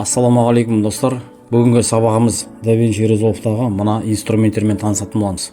Ассалаумағалейкум достар. Бүгінгі сабағымыз DaVinci Resolve'дағы мына инструменттермен танысатын боламыз.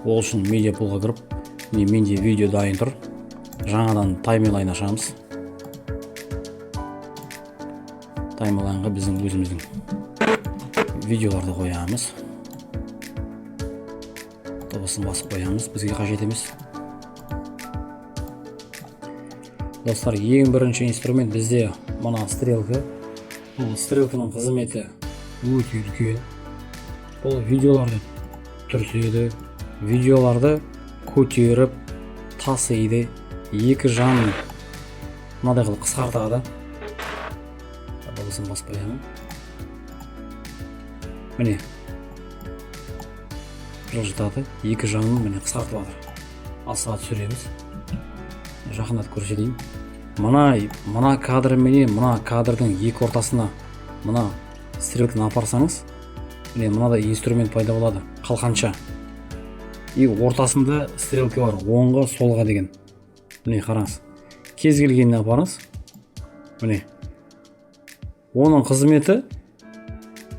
Ол үшін медиа пулға кіріп, менде видео дайын тұр. Жаңадан таймлайн ашамыз. Таймлайнға біздің өзіміздің видеоларды қоямыз. Дыбысын басып қоямыз, бізге қажет емес. Достар, ең бірінші инструмент бізде мына стрелка. Бұл стрелканың қызметі өте үлкен. Бұл видеоларды түртеді, видеоларды көтеріп, тасиды, екі жағын мынадай қылып қысқартады. Дыбысын басып қоямын. Міне, жылжытады, екі жағын міне қысқартып жатыр. Асыға түсіреміз. Жақындатып көрсетейін. Мына кадр менен мына кадрдың екі ортасына мына стрелканы апарсаңыз, міне мынадай инструмент пайда болады, қалқанша. И ортасында стрелка бар, оңға, солға деген. Міне қараңыз. Кез келгеніне апарыңыз. Міне. Оның қызметі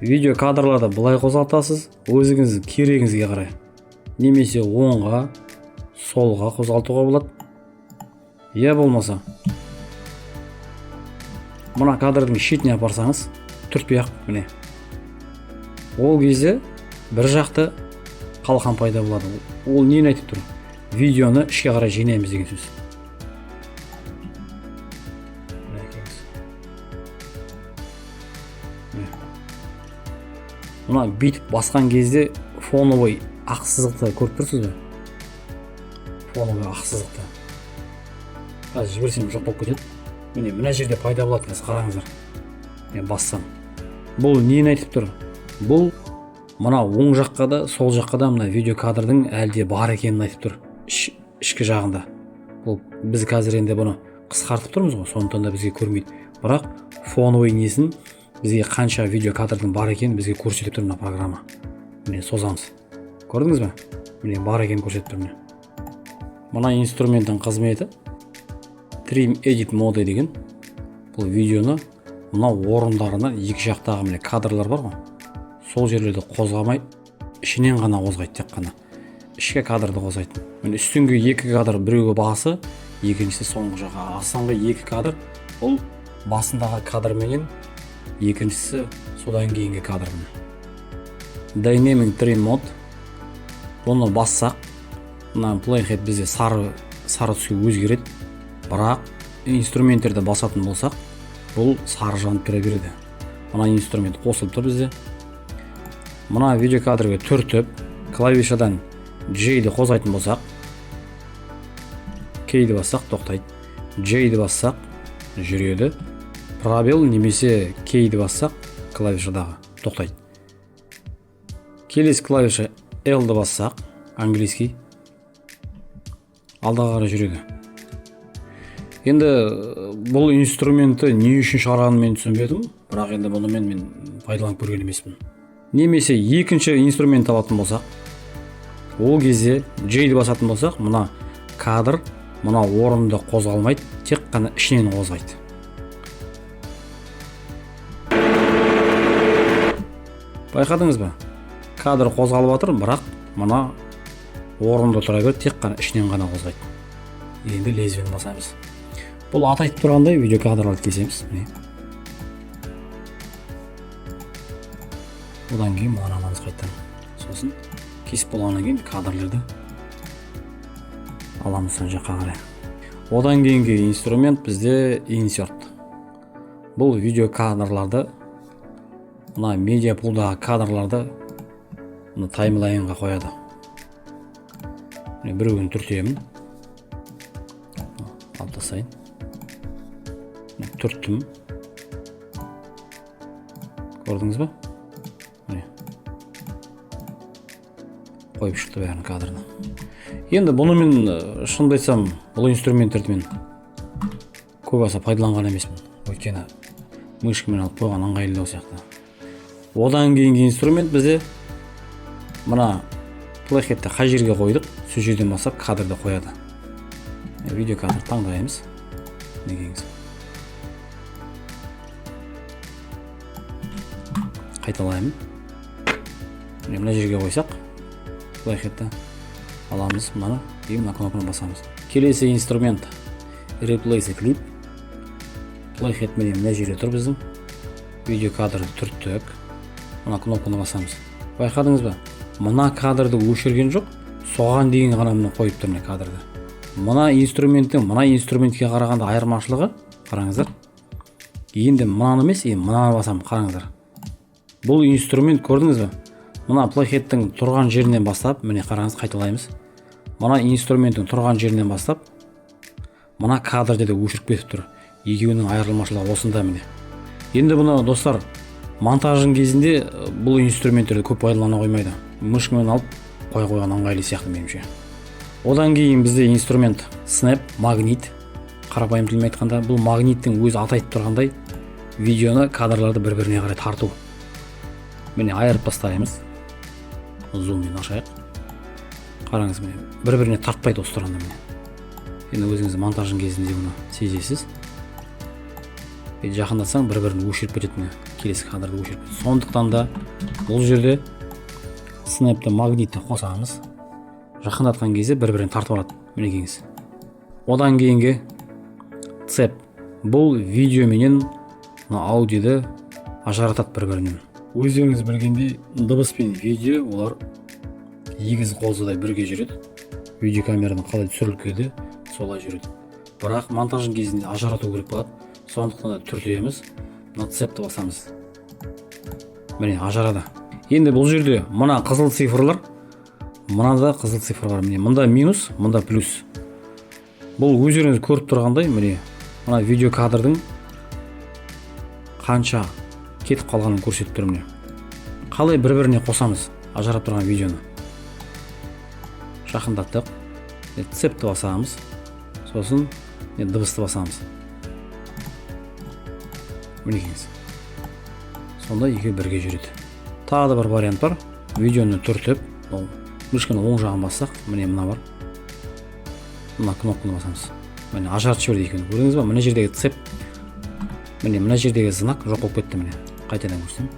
видео кадрларды былай қозғалтасыз, өзіңіз керегіңізге қарай. Немесе оңға, солға қозғалтуға болады. Я болмаса мына кадрдың шетіне апарсаңыз, түртпей ақ, міне. Ол кезде бір жақты қалқан пайда болады. Ол нені айтып тұр? Видеоны ішке қарай жинаймыз деген сөз. Мына бүйтіп басқан кезде фоновый ақ сызықты көріп тұрсыз ба? Фоновый ақ сызықты. Қазір жіберсем жоқ болып кетеді. Міне мына жерде пайда болады, қараңыздар. Мен бассам. Бұл нені айтып тұр? Бұл мына оң жаққа да, сол жаққа да мына видео кадрдың әлде бар екенін айтып тұр. Ішкі жағында. Бұл біз қазір енді бұны қысқартып тұрмыз ғой, сондықтан да бізге көрмейді. Бірақ фоновый несін бізге қанша видео кадрдың бар екенін бізге көрсетіп тұр мына программа. Міне созамыз. Көрдіңіз бе? Міне бар екенін көрсетіп тұр міне. Мына инструменттің қызметі Trim Edit моды деген. Бұл видеоны мына орындарына екі жақтағы міне кадрлар бар ғой. Сол жерлерді қозғамай, ішінен ғана қозғайды, тек қана. Ішкі кадрды қозғайды. Міне үстіңгі екі кадр, біреуі басы, екіншісі соңғы жаққа. Астыңғы екі кадр, бұл басындағы кадр менен, екіншісі содан кейінгі кадр. Dynamic Trim мод. Оны бассақ, мына playhead бізде сары түске өзгереді. Бірақ инструменттерді басатын болсақ, бұл сары жанып кіре береді. Мына инструмент қосылып тұр бізде. Мына видео кадрға түртіп, клавишадан J-ді қозғайтын болсақ, K-ді бассақ тоқтайды. J-ді бассақ жүреді. Пробел немесе K-ді бассақ клавишадағы тоқтайды. Келесі клавиша L-ді бассақ, английский, алға қарай жүреді. Енді бұл инструменті не үшін шығарғанын мен түсінбедім, бірақ енді бұны мен пайдаланып көрген емеспін. Немесе екінші инструмент алатын болсақ, ол кезде J-ді басатын болсақ, мына кадр мына орында қозғалмайды, тек қана ішінен қозғайды. Байқадыңыз ба? Кадр қозғалып жатыр, бірақ мына орында тұра береді, тек қана ішінен ғана қозғайды. Енді лезвиені басамыз. Бұл атайтып тұрғандай видео кадрларды кесеміз. Одан кейін маған аламыз қайттан. Сосын кесіп болғаннан кейін кадрларды аламыз сан жаққа қарай. Одан кейінгі инструмент бізде insert. Бұл видео кадрларды, мына медиа пулдағы кадрларды таймлайнға қояды. Біреуін түртемін. Алып тастайын. Түрттім. Көрдіңіз ба? Қойып шықты бәрін кадрына. Енді бұны мен шынымды айтсам, бұл инструменттерді мен көп аса пайдаланған емеспін. Өйткені мышкамен алып қойған ыңғайлы сияқты. Одан кейінгі инструмент бізде мына playhead'ті қай жерге қойдық, сол жерден бастап кадрды қояды. Видео кадр таңдаймыз. Негеңіз. қайталаймын. Мына жерге қойсақ, плейхетті аламыз, мынаны и мына кнопканы басамыз. Келесі инструмент Replace Clip. Плейхет мына жерде тұр біздің. Видео кадрды түрттік. Мына кнопканы басамыз. Байқадыңыз ба? Мына кадрды өшірген жоқ, соған дейін ғана мына қойып тұр мына кадрды. Мына инструментке қарағанда айырмашылығы, қараңыздар. Енді мынаны емес, мынаны басам, қараңыздар. Бұл инструмент көрдіңіз бе? Мына плейхеттің тұрған жерінен бастап, міне қараңыз, қайталаймыз. Мына инструменттің тұрған жерінен бастап, мына кадрды да өшіріп кетіп тұр. Екеуінің айырмашылығы осында міне. Енді бұны достар, монтажың кезінде бұл инструменттерді көп пайдалана қоймайды. Мышкамен алып қойған ыңғайлы сияқты меніңше. Одан кейін бізде инструмент Snap, магнит. Қарапайым тілмен айтқанда, бұл магниттің өзі аты айтып тұрғандай, видеоны, кадрларды бір-біріне қарай тарту. Міне айырып бастаймыз. Зуммен ашайық. Қараңыз, міне бір-біріне тартпайды осы тұрғанда міне. Енді өзіңіз монтажың кезінде бұны сезесіз. Жақындатсаң бір-бірін өшіріп кетеді, келесі кадрды өшіріп кетеді. Сондықтан да бұл жерде Snap'ты магнитті қосамыз. Жақындатқан кезде бір-бірін тартып алады. Мінекеңіз. Одан кейінгі цеп. Бұл видео менен аудиоды ажыратады бір-бірінен. Өздеріңіз білгендей, дыбыс пен видео олар егіз қозыдай бірге жүреді. Видео камерадан қалай түсірілгенде солай жүреді. Бірақ монтажың кезінде ажырату керек болады. Сондықтан да түртеміз, мына цепті басамыз. Міне ажырады. Енді бұл жерде мына қызыл цифрлар, мынада қызыл цифр бар. Міне мында минус, мында плюс. Бұл өздеріңіз көріп тұрғандай, міне мына видео кадрдың қанша кетіп қалғанын көрсетіп тұр. Міне қалай бір-біріне қосамыз ажырап тұрған видеоны. Жақындаттық. Цепті басамыз. Сосын дыбысты басамыз. Мінекеңіз. Сонда екеуі бірге жүреді. Тағы да бір вариант бар. Видеоны түртіп, мышканы оң жағын бассақ, міне мына бар. Мына кнопканы басамыз. Міне ажыратып жіберді екеуін. Көрдіңіз ба? Мына жердегі цеп, міне мына жердегі знак жоқ болып кетті. Міне қайтадан көрсем.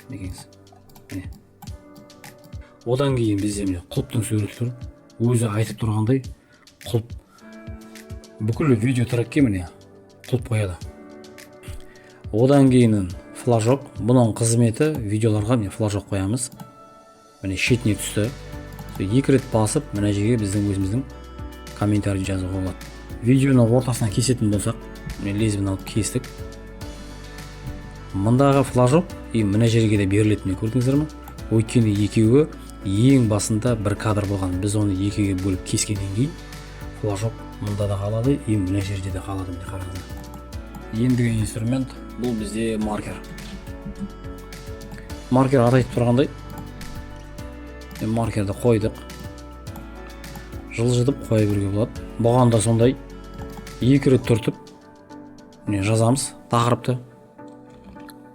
Мінекеңіз. Міне. Одан кейін бізде міне құлыптың суреті тұр. Өзі айтып тұрғандай, құлып бүкіл видео трекке міне құлып қояды. Одан кейін флажок. Бұның қызметі видеоларға міне флажок қоямыз. Міне шетіне түсті. Екі рет басып, мына жерге біздің өзіміздің комментарий жазуға болады. Видеоны ортасынан кесетін болсақ, міне лезвиені алып кестік. Мұндағы флажок мына жерге де берілетінін көрдіңіздер ме? Өйткені екеуі ең басында бір кадр болған. Біз оны екіге бөліп кескеннен кейін флажок мұнда да қалады, мына жерде де қалады. Міне қараңыздар. Ендігі инструмент бұл бізде маркер. Маркер аты айтып тұрғандай, маркерді қойдық. Жылжытып қоя беруге болады. Бұған да сондай екі рет түртіп жазамыз тақырыпты.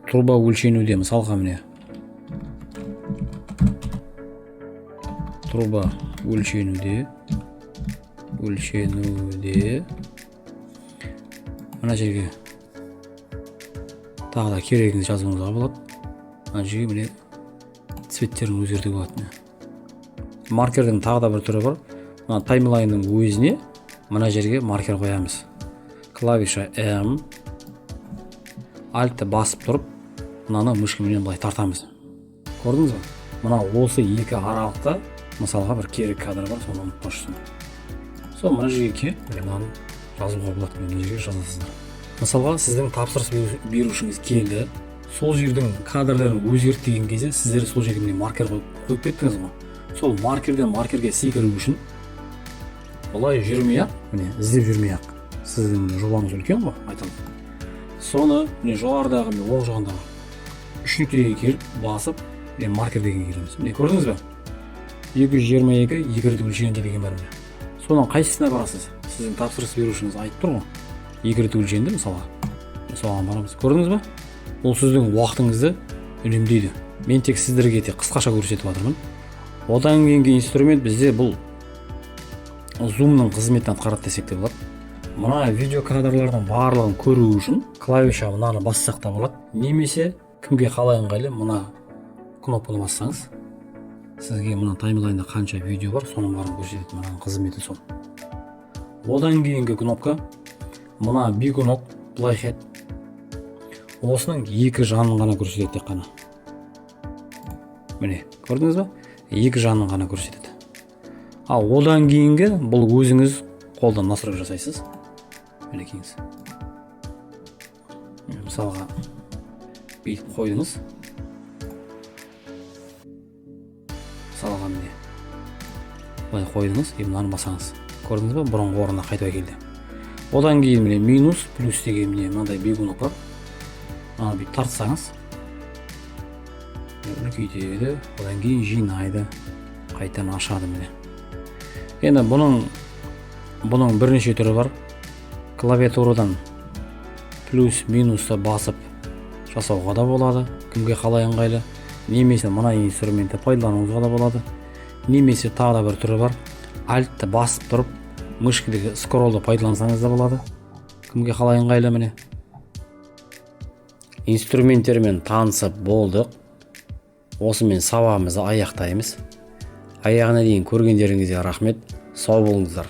Труба өлшенуде, мысалға міне труба өлшенуде мына жерге тағы да керегіңіз жазуыңызға болады. Мына жерге міне цветтерін өзгертуге болады. Маркердің тағы да бір түрі бар. Мына таймлайнның өзіне мына жерге маркер қоямыз. Клавиша M, Альтті басып тұрып, мынаны мышкамен былай тартамыз. Көрдіңіз бе? Мына осы екі аралықта мысалға бір керек кадр бар, соны ұмытпашсың. Сол мына жерге келіп, мынаны жазуға болады. Мына жерге жазасыздар. Мысалға сіздің тапсырыс берушіңіз келді, сол жердің кадрларын өзгерт деген кезде сіздер сол жерге маркер қойып кеттіңіз ғой. Сол маркерден маркерге секіру үшін олай жүрмей-ақ, міне іздеп жүрмей-ақ. Сіздің жобаңыз үлкен ғой, айталық. Соны жоғарыдағы оң жағындағы үш нүктеге келіп басып, маркер дегенге келеміз. Міне көрдіңіз бе? 222 екі рет өлшенді деген бар. Соның қайсысына барасыз? Сіздің тапсырыс берушіңіз айтып тұр ғой. Екі рет өлшенді мысалға. Соған барамыз. Көрдіңіз бе? Ол сіздің уақытыңызды үнемдейді. Мен тек сіздерге қысқаша көрсетіп жатырмын. Одан кейінгі инструмент бізде бұл зумның қызметін атқарады десек те болады. Мына видео кадрлардың барлығын көру үшін клавиша мынаны бассақ та болады. Немесе кімге қалай ыңғайлы мына кнопканы бассаңыз сізге мына таймлайнда қанша видео бар соның бәрін көрсетеді. Мынаның қызметі сол. Одан кейінгі кнопка мына бигунок плайхед. Осының екі жанын ғана көрсетеді тек қана. Міне, көрдіңіз ба? Екі жанын ғана көрсетеді. Ал одан кейінгі бұл өзіңіз қолдан настрой жасайсыз. Мінекейіңіз. Мысалға бүйтіп қойдыңыз. Мысалға міне. Былай қойдыңыз, мынаны басаңыз. Көрдіңіз ба? Бұрынғы орнына қайтып келді. Одан кейін міне минус, плюс деген міне мынандай бигунок бар. Мына бүйтіп тартсаңыз үлкейтеді, одан кейін жинайды, қайтадан ашады міне. Енді бұның бірнеше түрі бар. Клавиатурадан плюс минусты басып жасауға да болады, кімге қалай ыңғайлы. Немесе мына инструментті пайдалануға да болады. Немесе тағы да бір түрі бар. Альтты басып тұрып, мышкідегі скроллды пайдалансаңыз да болады, кімге қалай ыңғайлы міне. Инструменттермен танысып болдық. Осымен сабағымызды аяқтаймыз. Аяғына дейін көргендеріңізге рахмет. Сау болыңыздар.